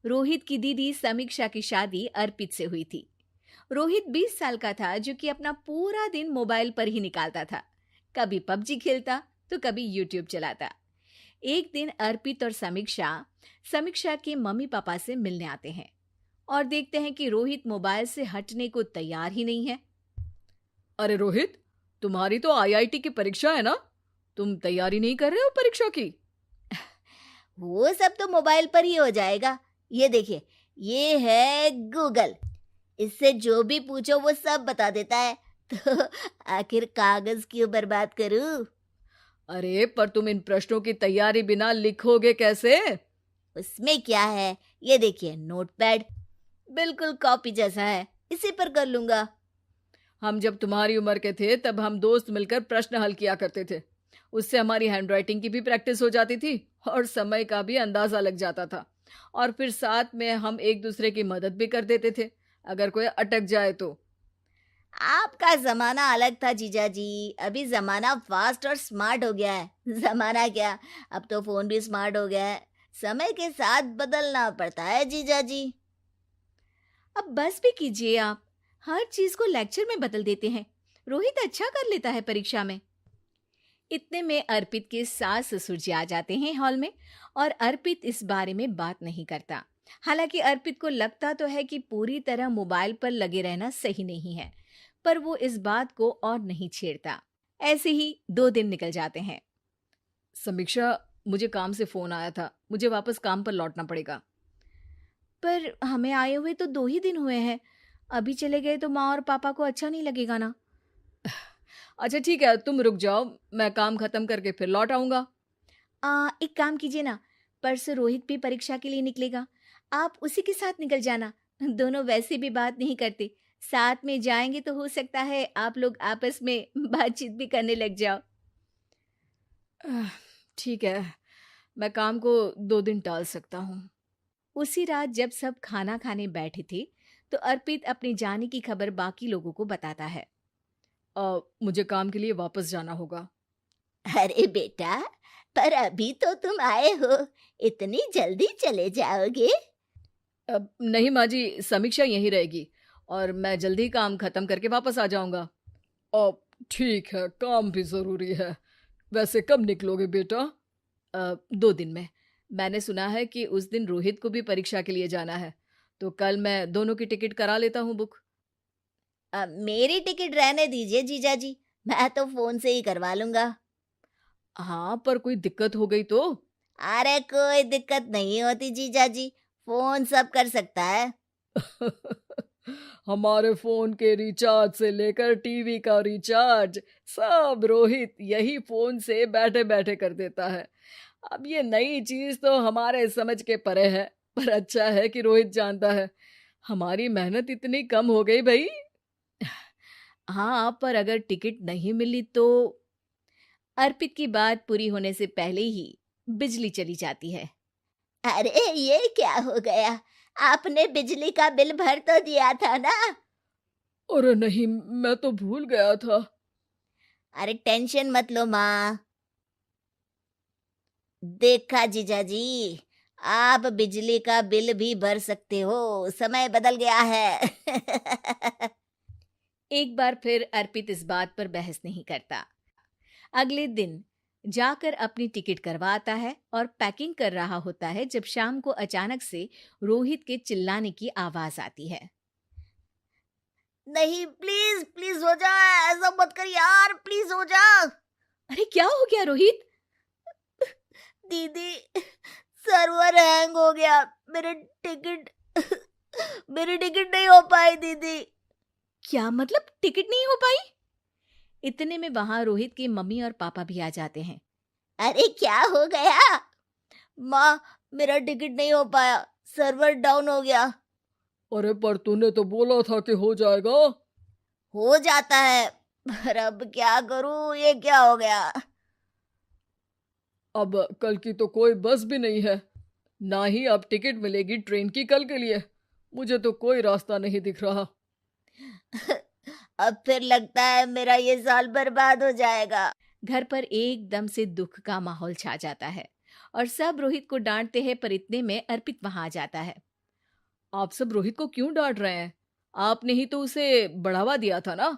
रोहित की दीदी समीक्षा की शादी अर्पित से हुई थी। रोहित 20 साल का था, जो कि अपना पूरा दिन मोबाइल पर ही निकालता था। कभी पबजी खेलता तो कभी यूट्यूब चलाता। एक दिन अर्पित और समीक्षा समीक्षा के मम्मी पापा से मिलने आते हैं और देखते हैं कि रोहित मोबाइल से हटने को तैयार ही नहीं है। अरे रोहित, तुम्हारी तो आईआईटी की परीक्षा है ना? तुम तैयारी नहीं कर रहे हो परीक्षा की? वो सब तो मोबाइल पर ही हो जाएगा। ये देखिए, ये है गूगल। इससे जो भी पूछो वो सब बता देता है। तो आखिर कागज क्यों बर्बाद करूं? अरे पर तुम इन प्रश्नों की तैयारी बिना लिखोगे कैसे? उसमें क्या है, ये देखिए नोटपैड, बिल्कुल कॉपी जैसा है, इसी पर कर लूंगा। हम जब तुम्हारी उम्र के थे तब हम दोस्त मिलकर प्रश्न हल किया करते थे। उससे हमारी हैंडराइटिंग की भी प्रैक्टिस हो जाती थी और समय का भी अंदाजा लग जाता था। और फिर साथ में हम एक दूसरे की मदद भी कर देते थे अगर कोई अटक जाए तो। आपका जमाना अलग था जीजा जी। अभी जमाना फास्ट और स्मार्ट हो गया है। जमाना क्या, अब तो फोन भी स्मार्ट हो गया है। समय के साथ बदलना पड़ता है जीजा जी। अब बस भी कीजिए आप। हर चीज को लेक्चर में बदल देते हैं। रोहित अच्छा कर लेता है परीक्षा में। इतने में अर्पित के सास ससुर जी आ जाते हैं हॉल में, और अर्पित इस बारे में बात नहीं करता। हालांकि अर्पित को लगता तो है कि पूरी तरह मोबाइल पर लगे रहना सही नहीं है, पर वो इस बात को और नहीं छेड़ता। ऐसे ही 2 दिन निकल जाते हैं। समीक्षा, मुझे काम से फोन आया था, मुझे वापस काम पर लौटना पड़ेगा। पर हमें आए हुए तो 2 ही दिन हुए हैं। अभी चले गए तो माँ और पापा को अच्छा नहीं लगेगा ना। अच्छा ठीक है, तुम रुक जाओ, मैं काम खत्म करके फिर लौट आऊंगा। एक काम कीजिए ना, परसों रोहित भी परीक्षा के लिए निकलेगा। आप उसी के साथ निकल जाना। दोनों वैसे भी बात नहीं करते। साथ में जाएंगे तो हो सकता है आप लोग आपस में बातचीत भी करने लग जाओ। आह, ठीक है, मैं काम को 2 दिन टाल सकता हूँ। उसी रात जब सब खाना खाने बैठे थे, तो अर्पित अपने जाने की खबर बाकी लोगों को बताता है। मुझे काम के लिए वापस जाना होगा। अरे बेटा, पर अभी तो तुम आए हो, इतनी जल्दी चले जाओगे? नहीं माँ जी, समीक्षा यहीं रहेगी और मैं जल्दी काम खत्म करके वापस आ जाऊंगा। अब ठीक है, काम भी जरूरी है। वैसे कब निकलोगे बेटा? 2 दिन में। मैंने सुना है कि उस दिन रोहित को भी परीक्षा के लिए जाना है, तो कल मैं दोनों की टिकट करा लेता हूँ बुक। मेरी टिकट रहने दीजिए जीजा जी, मैं तो फोन से ही करवा लूंगा। हाँ, पर कोई दिक्कत हो गई तो? अरे कोई दिक्कत नहीं होती जीजा जी, फोन सब कर सकता है। हमारे फोन के रिचार्ज से लेकर टीवी का रिचार्ज सब रोहित यही फोन से बैठे बैठे कर देता है। अब ये नई चीज तो हमारे समझ के परे है, पर अच्छा है कि रोहित जानता है। हमारी मेहनत इतनी कम हो गई भाई। हाँ, पर अगर टिकट नहीं मिली तो? अर्पित की बात पूरी होने से पहले ही बिजली चली जाती है। अरे ये क्या हो गया, आपने बिजली का बिल भर तो दिया था ना? अरे नहीं, मैं तो भूल गया था। अरे टेंशन मत लो माँ। देखा जीजा जी, आप बिजली का बिल भी भर सकते हो, समय बदल गया है। एक बार फिर अर्पित इस बात पर बहस नहीं करता। अगले दिन जाकर अपनी टिकट करवाता है और पैकिंग कर रहा होता है, जब शाम को अचानक से रोहित के चिल्लाने की आवाज आती है। नहीं, प्लीज प्लीज हो जा, ऐसा मत कर यार, प्लीज हो जा। अरे क्या हो गया रोहित? दीदी, सर्वर हैंग हो गया, मेरे टिकट मेरी टिकट नहीं हो पाई दीदी। क्या मतलब टिकट नहीं हो पाई? इतने में वहां रोहित के मम्मी और पापा भी आ जाते हैं। अरे क्या हो गया? माँ, मेरा टिकट नहीं हो पाया, सर्वर डाउन हो गया। अरे पर तूने तो बोला था कि हो जाएगा। हो जाता है, पर अब क्या करूं, ये क्या हो गया? अब कल की तो कोई बस भी नहीं है, ना ही अब टिकट मिलेगी ट्रेन की कल के लिए। मुझे तो कोई रास्ता नहीं दिख रहा। अब फिर लगता है मेरा ये साल बर्बाद हो जाएगा। घर पर एकदम से दुख का माहौल छा जाता है और सब रोहित को डांटते हैं, पर इतने में अर्पित वहां आ जाता है। आप सब रोहित को क्यों डांट रहे हैं? आपने ही तो उसे बढ़ावा दिया था ना।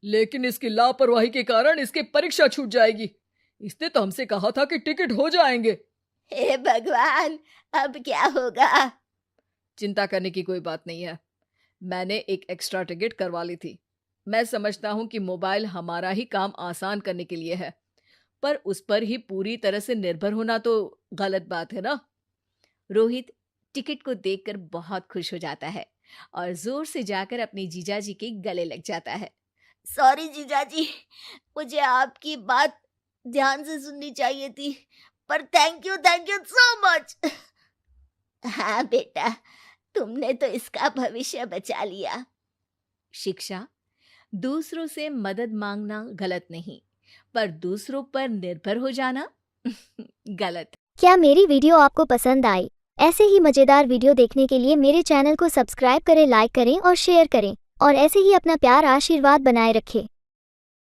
लेकिन इसकी लापरवाही के कारण इसकी परीक्षा छूट जाएगी। इसने तो हमसे कहा था कि टिकट हो जाएंगे। हे भगवान, अब क्या होगा? चिंता करने की कोई बात नहीं है। मैंने एक एक्स्ट्रा टिकट करवा ली थी। मैं समझता हूँ कि मोबाइल हमारा ही काम आसान करने के लिए है, पर उस पर ही पूरी तरह से निर्भर होना तो गलत बात है ना। रोहित टिकट को देखकर बहुत खुश हो जाता है और जोर से जाकर अपने जीजाजी के गले लग जाता है। सॉरी जीजाजी, मुझे आपकी बात ध्यान से सुननी चाहिए थी, पर थैंक यू सो मच। हाँ बेटा, तुमने तो इसका भविष्य बचा लिया। शिक्षा, दूसरों से मदद मांगना गलत नहीं, पर दूसरों पर निर्भर हो जाना गलत। क्या मेरी वीडियो आपको पसंद आई? ऐसे ही मज़ेदार वीडियो देखने के लिए मेरे चैनल को सब्सक्राइब करें, लाइक करें और शेयर करें, और ऐसे ही अपना प्यार आशीर्वाद बनाए रखें।